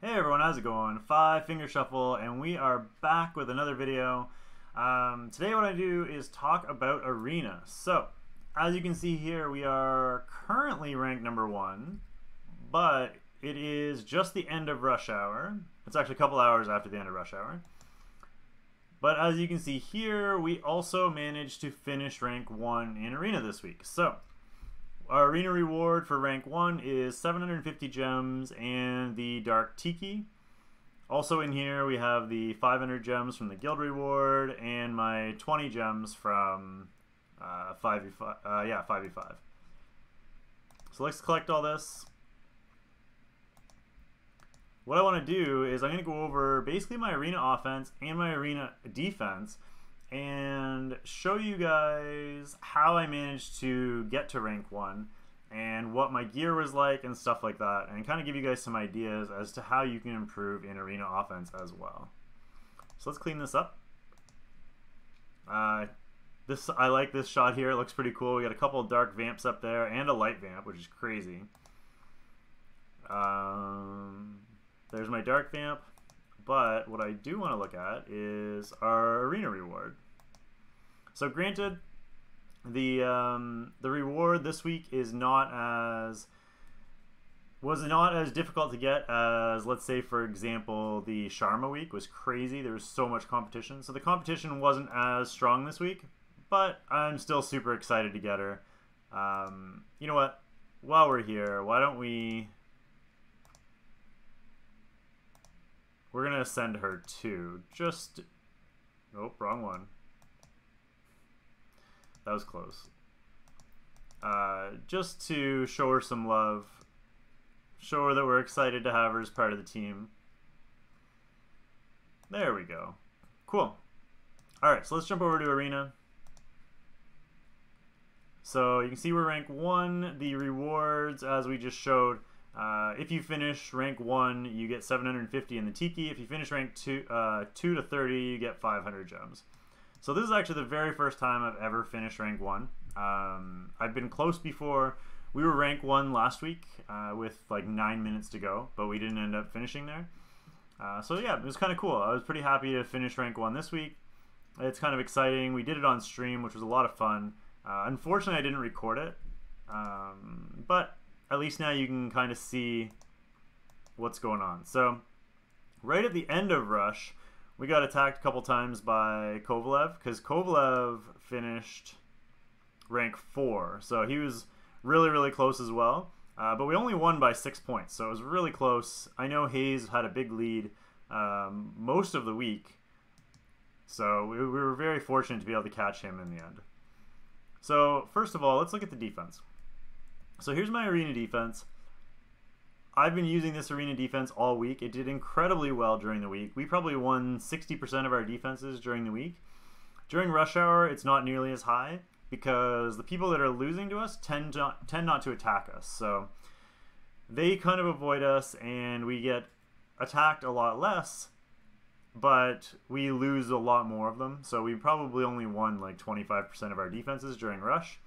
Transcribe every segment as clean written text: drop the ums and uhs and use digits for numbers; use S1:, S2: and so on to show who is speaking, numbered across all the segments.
S1: Hey everyone, how's it going? Five Finger Shuffle, and we are back with another video. Today what I do is talk about Arena. So, as you can see here, we are currently ranked number 1, but it is just the end of rush hour. It's actually a couple hours after the end of rush hour. But as you can see here, we also managed to finish rank 1 in Arena this week. So, our arena reward for rank 1 is 750 gems and the Dark Tiki. Also in here we have the 500 gems from the guild reward and my 20 gems from 5v5. So let's collect all this. What I want to do is I'm going to go over basically my arena offense and my arena defense and show you guys how I managed to get to rank 1 and what my gear was like and stuff like that, and kind of give you guys some ideas as to how you can improve in arena offense as well. So let's clean this up. I like this shot here. It looks pretty cool. We got a couple of dark vamps up there and a light vamp, which is crazy. There's my dark vamp. But what I do want to look at is our arena reward. So granted, the reward this week was not as difficult to get as, let's say for example, the Sharma week was crazy. There was so much competition, so the competition wasn't as strong this week. But I'm still super excited to get her. You know what? While we're here, why don't we're gonna send her to nope, wrong one. That was close. Just to show her some love, show her that we're excited to have her as part of the team. There we go. Cool. Alright, so let's jump over to Arena. So you can see we're rank 1. The rewards, as we just showed, if you finish rank 1, you get 750 in the Tiki. If you finish rank 2 to 30, you get 500 gems. So this is actually the very first time I've ever finished rank 1. I've been close before. We were rank 1 last week with like 9 minutes to go, but we didn't end up finishing there. So yeah, it was kind of cool. I was pretty happy to finish rank 1 this week. It's kind of exciting. We did it on stream, which was a lot of fun. Unfortunately, I didn't record it, but at least now you can kind of see what's going on. So right at the end of Rush, we got attacked a couple times by Kovalev because Kovalev finished rank 4. So he was really close as well. But we only won by 6 points, so it was really close. I know Hayes had a big lead most of the week. So we were very fortunate to be able to catch him in the end. So first of all, let's look at the defense. So here's my arena defense. I've been using this arena defense all week. It did incredibly well during the week. We probably won 60% of our defenses during the week. During rush hour, it's not nearly as high because the people that are losing to us tend not to attack us. So they kind of avoid us and we get attacked a lot less, but we lose a lot more of them. So we probably only won like 25% of our defenses during rush,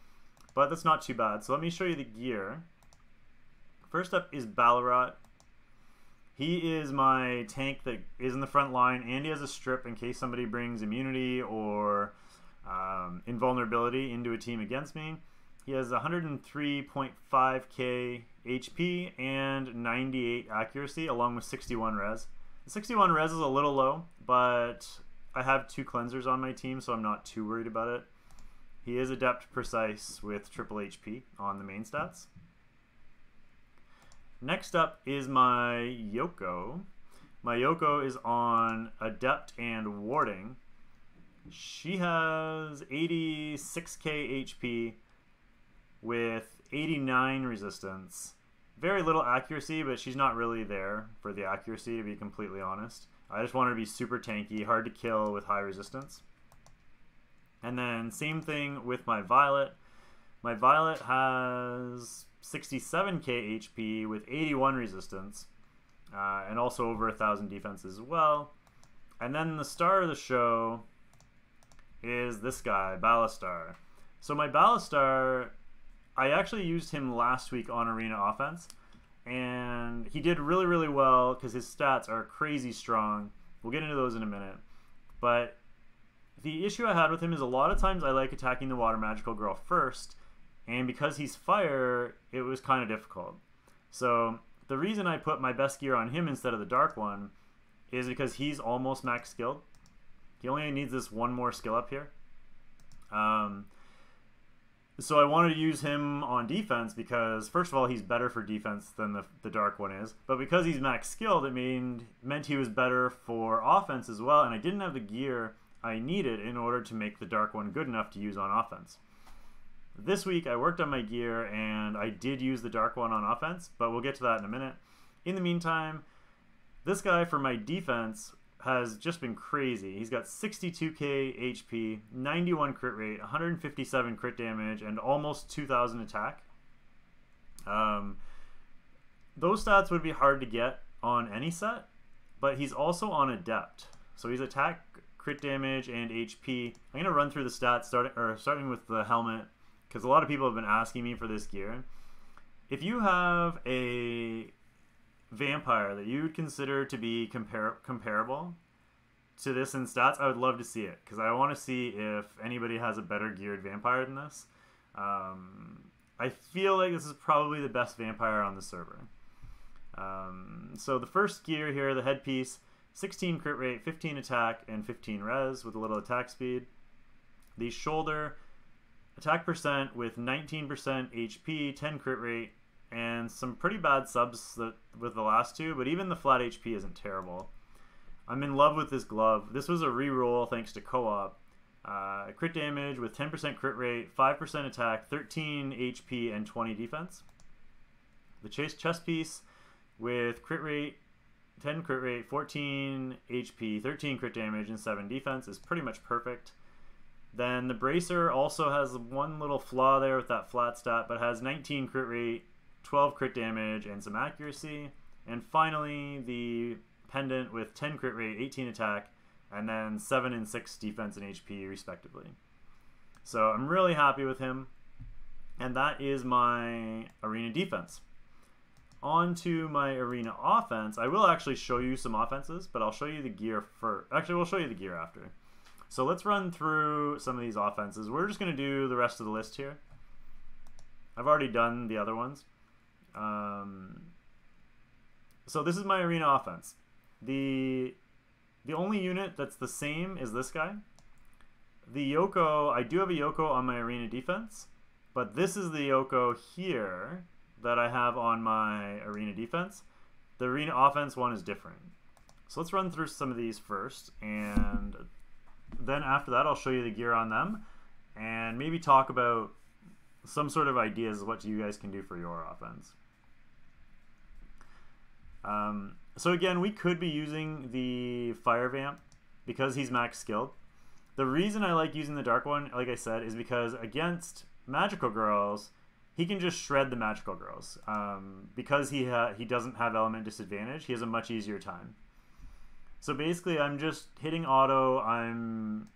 S1: but that's not too bad. So let me show you the gear. First up is Ballarat. He is my tank that is in the front line, and he has a strip in case somebody brings immunity or invulnerability into a team against me. He has 103.5k HP and 98 accuracy along with 61 res. The 61 res is a little low, but I have 2 cleansers on my team, so I'm not too worried about it. He is adept precise with triple HP on the main stats. Next up is my Yoko. My Yoko is on Adept and Warding. She has 86k HP with 89 resistance. Very little accuracy, but she's not really there for the accuracy, to be completely honest. I just want her to be super tanky, hard to kill with high resistance. And then same thing with my Violet. My Violet has 67k HP with 81 resistance, and also over 1,000 defense as well. And then the star of the show is this guy, Ballastar. So my Ballastar, I actually used him last week on Arena Offense, and he did really, really well because his stats are crazy strong. We'll get into those in a minute. But the issue I had with him is a lot of times I like attacking the Water Magical Girl first, and because he's fire, it was kind of difficult. So the reason I put my best gear on him instead of the dark one is because he's almost max skilled. He only needs this one more skill up here. So I wanted to use him on defense because, first of all, he's better for defense than the dark one is. But because he's max skilled, it meant he was better for offense as well. And I didn't have the gear I needed in order to make the dark one good enough to use on offense. This week I worked on my gear and I did use the dark one on offense, but we'll get to that in a minute. In the meantime, this guy for my defense has just been crazy. He's got 62k HP, 91 crit rate, 157 crit damage, and almost 2000 attack. Those stats would be hard to get on any set, but he's also on Adept. So he's attack, crit damage, and HP. I'm going to run through the stats starting with the helmet, because a lot of people have been asking me for this gear. If you have a vampire that you would consider to be comparable to this in stats, I would love to see it, because I want to see if anybody has a better geared vampire than this. I feel like this is probably the best vampire on the server. So the first gear here, the headpiece, 16 crit rate, 15 attack, and 15 res with a little attack speed. The shoulder, attack percent with 19% HP, 10 crit rate, and some pretty bad subs with the last two, but even the flat HP isn't terrible. I'm in love with this glove. This was a reroll thanks to co-op. Crit damage with 10% crit rate, 5% attack, 13 HP, and 20 defense. The chest piece with crit rate, 10 crit rate, 14 HP, 13 crit damage, and 7 defense is pretty much perfect. Then the bracer also has one little flaw there with that flat stat, but has 19 crit rate, 12 crit damage, and some accuracy. And finally, the pendant with 10 crit rate, 18 attack, and then 7 and 6 defense and HP respectively. So I'm really happy with him. And that is my arena defense. On to my arena offense. I will actually show you some offenses, but I'll show you the gear first. Actually, we'll show you the gear after. So let's run through some of these offenses. We're just going to do the rest of the list here. I've already done the other ones. So this is my arena offense. The only unit that's the same is this guy. The Yoko, I do have a Yoko on my arena defense, but this is the Yoko here that I have on my arena defense. The arena offense one is different. So let's run through some of these first, and then after that I'll show you the gear on them and maybe talk about some sort of ideas of what you guys can do for your offense. So again, we could be using the Fire Vamp because he's max skilled. The reason I like using the Dark one, like I said, is because against Magical Girls, he can just shred the Magical Girls. Because he doesn't have element disadvantage, he has a much easier time. So basically, I'm just hitting auto. I'm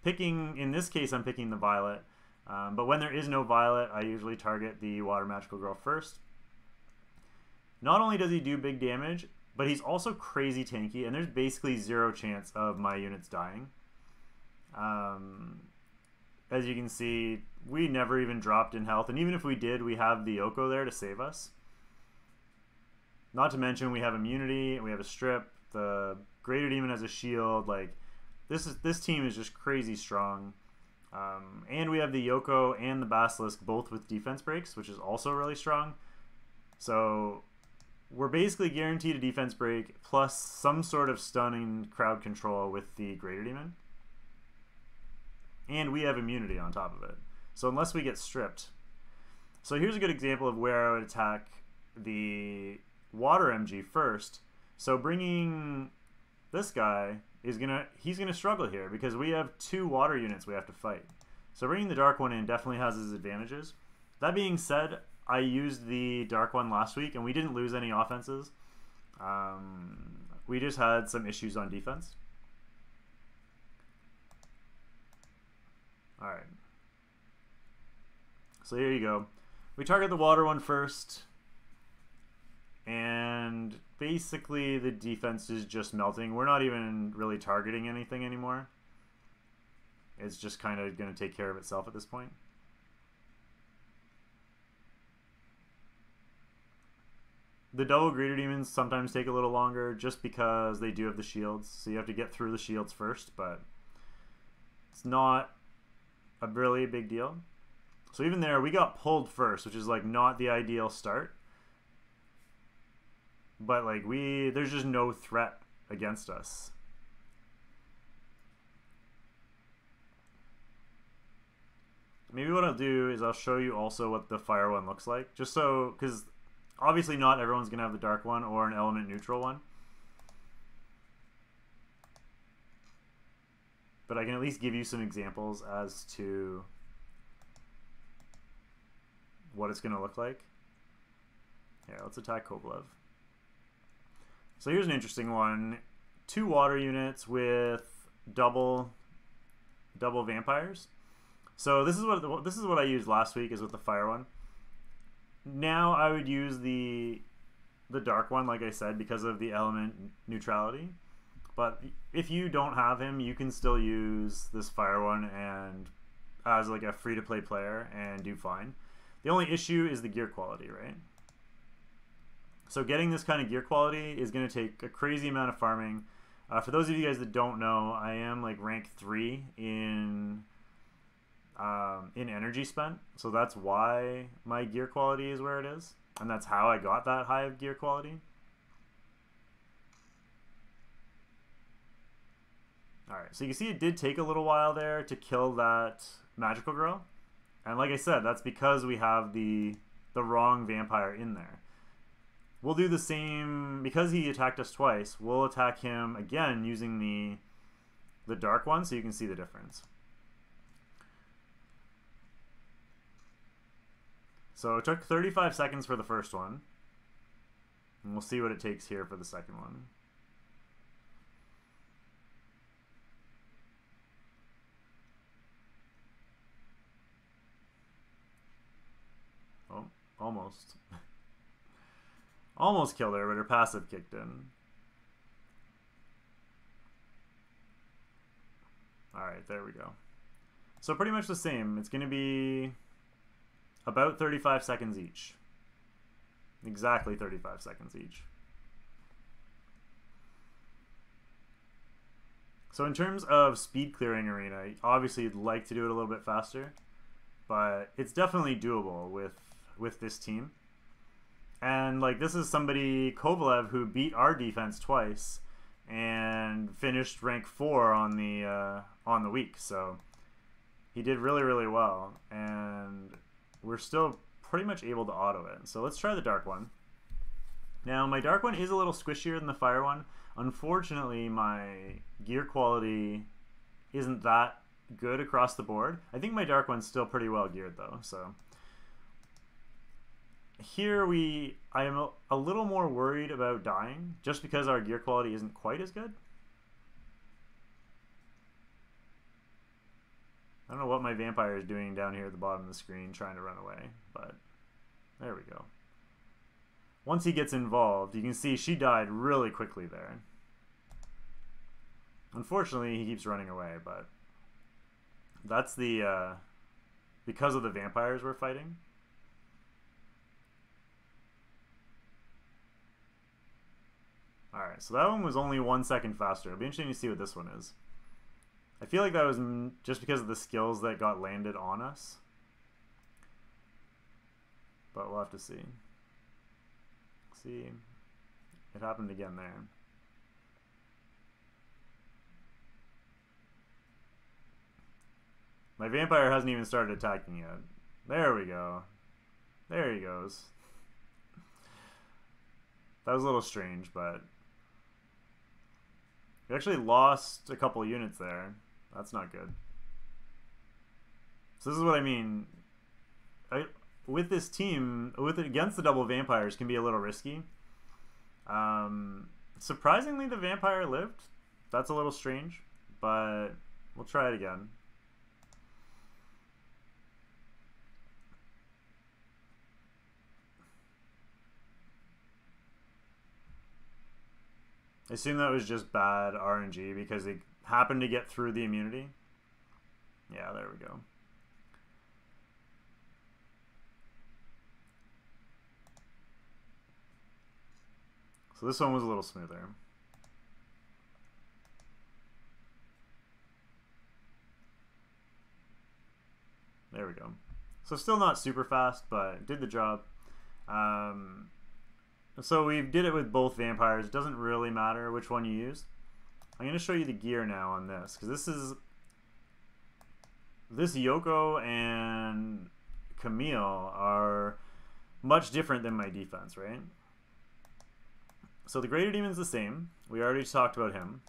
S1: picking, in this case, I'm picking the Violet. But when there is no Violet, I usually target the Water Magical Girl first. Not only does he do big damage, but he's also crazy tanky, and there's basically zero chance of my units dying. As you can see, we never even dropped in health, and even if we did, we have the Yoko there to save us. Not to mention we have immunity, we have a strip, the Greater Demon has a shield. Like this team is just crazy strong. And we have the Yoko and the Basilisk both with defense breaks, which is also really strong. So we're basically guaranteed a defense break plus some sort of stunning crowd control with the Greater Demon. And we have immunity on top of it. So unless we get stripped. So here's a good example of where I would attack the Water MG first. So bringing this guy is he's gonna struggle here because we have 2 water units we have to fight. So bringing the Dark one in definitely has its advantages. That being said, I used the Dark one last week and we didn't lose any offenses. We just had some issues on defense. Alright. So here you go. We target the water one first. and basically the defense is just melting. We're not even really targeting anything anymore. It's just kind of going to take care of itself at this point. The double greater demons sometimes take a little longer just because they do have the shields, so you have to get through the shields first, but it's not a really big deal. So even there, we got pulled first, which is like not the ideal start. But like there's just no threat against us. Maybe what I'll do is I'll show you also what the fire one looks like, just so, because obviously not everyone's going to have the dark one or an element neutral one. But I can at least give you some examples as to what it's going to look like. Here, let's attack Kovalev. So here's an interesting one. 2 water units with double vampires. So this is what I used last week, is with the fire one. Now I would use the dark one, like I said, because of the element neutrality. But if you don't have him, you can still use this fire one and as like a free-to-play player and do fine. The only issue is the gear quality, right? So getting this kind of gear quality is going to take a crazy amount of farming. For those of you guys that don't know, I am like rank 3 in energy spent, so that's why my gear quality is where it is, and that's how I got that high of gear quality. Alright, so you can see it did take a little while there to kill that magical girl, and like I said, that's because we have the wrong vampire in there. We'll do the same, because he attacked us twice, we'll attack him again using the dark one, so you can see the difference. So it took 35 seconds for the first one, and we'll see what it takes here for the second one. Oh, almost. Almost killed her, but her passive kicked in. Alright, there we go. So pretty much the same. It's going to be about 35 seconds each. Exactly 35 seconds each. So in terms of speed clearing Arena, obviously you'd like to do it a little bit faster, but it's definitely doable with this team. And like, this is somebody, Kovalev, who beat our defense twice and finished rank 4 on the week. So he did really, really well, and we're still pretty much able to auto it. So let's try the dark one. Now my dark one is a little squishier than the fire one. Unfortunately, my gear quality isn't that good across the board. I think my dark one's still pretty well geared though. So here I am a little more worried about dying just because our gear quality isn't quite as good. I don't know what my vampire is doing down here at the bottom of the screen trying to run away, but there we go. Once he gets involved, you can see she died really quickly there. Unfortunately, he keeps running away, but that's the because of the vampires we're fighting. Alright, so that one was only 1 second faster. It'll be interesting to see what this one is. I feel like that was just because of the skills that got landed on us. But we'll have to see. See, it happened again there. My vampire hasn't even started attacking yet. There we go. There he goes. That was a little strange, but we actually lost a couple units there. That's not good. So this is what I mean. With this team, against the double vampires can be a little risky. Surprisingly, the vampire lived. That's a little strange, but we'll try it again. I assume that was just bad RNG because they happened to get through the immunity. Yeah, there we go. So this one was a little smoother. There we go. So still not super fast, but did the job. So we did it with both vampires. It doesn't really matter which one you use. I'm going to show you the gear now on this, because this Yoko and Camille are much different than my defense, right? So the Greater Demon's the same. We already talked about him.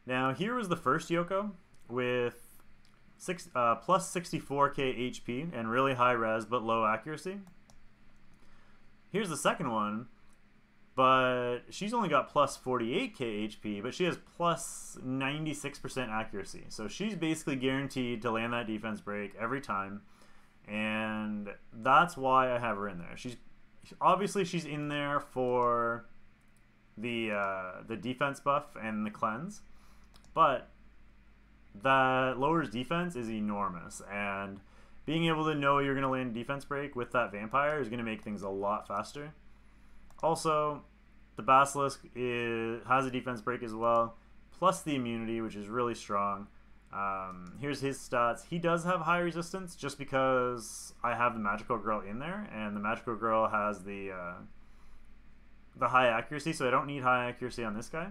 S1: Now here was the first Yoko with plus 64k HP and really high res but low accuracy. Here's the second one, but she's only got plus 48k HP, but she has plus 96% accuracy. So she's basically guaranteed to land that defense break every time, and that's why I have her in there. Obviously she's in there for the defense buff and the cleanse, but that lowers defense is enormous, and being able to know you're going to land a defense break with that vampire is going to make things a lot faster. Also, the Basilisk has a defense break as well, plus the immunity, which is really strong. Here's his stats. He does have high resistance just because I have the Magical Girl in there, and the Magical Girl has the high accuracy, so I don't need high accuracy on this guy.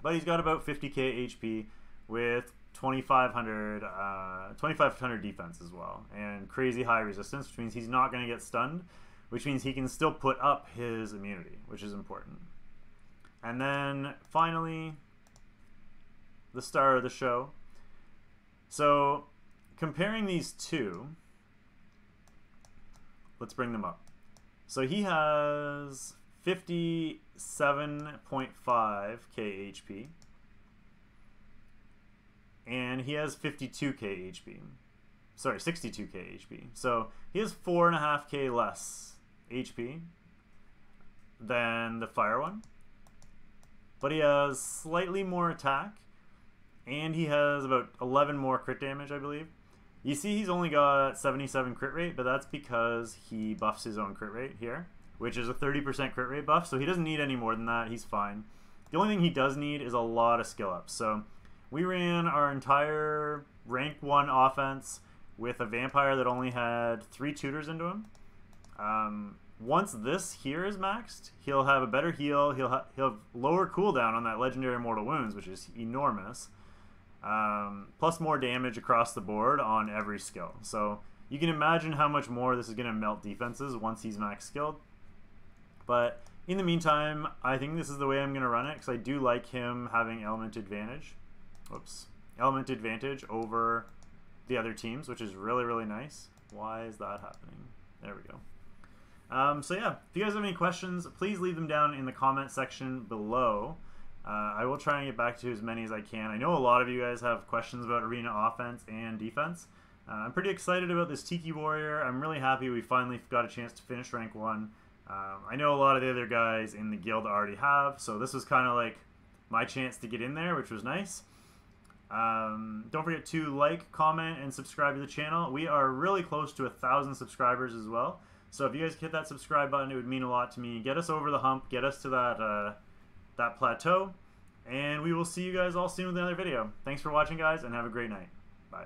S1: But he's got about 50k HP with 2500 defense as well, and crazy high resistance, which means he's not going to get stunned, which means he can still put up his immunity, which is important. And then finally, the star of the show. So comparing these two, let's bring them up. So he has 57.5k HP, and he has 52k HP. Sorry, 62k HP. So he has 4.5k less HP than the fire one, but he has slightly more attack, and he has about 11 more crit damage, I believe. You see he's only got 77 crit rate, but that's because he buffs his own crit rate here, which is a 30% crit rate buff, so he doesn't need any more than that. He's fine. The only thing he does need is a lot of skill ups. So we ran our entire rank 1 offense with a vampire that only had 3 tutors into him. Once this here is maxed, he'll have a better heal, he'll have lower cooldown on that legendary mortal wounds, which is enormous, plus more damage across the board on every skill. So you can imagine how much more this is going to melt defenses once he's max skilled. But in the meantime, I think this is the way I'm going to run it, because I do like him having element advantage. Whoops. Element advantage over the other teams, which is really, really nice. Why is that happening? There we go. So yeah, if you guys have any questions, please leave them down in the comment section below. I will try and get back to as many as I can. I know a lot of you guys have questions about arena offense and defense. I'm pretty excited about this Tiki Warrior. I'm really happy we finally got a chance to finish rank 1. I know a lot of the other guys in the guild already have, so this was kind of like my chance to get in there, which was nice. Don't forget to like, comment, and subscribe to the channel. We are really close to 1,000 subscribers as well. So if you guys hit that subscribe button, it would mean a lot to me. Get us over the hump, get us to that plateau, and we will see you guys all soon with another video. Thanks for watching, guys, and have a great night. Bye.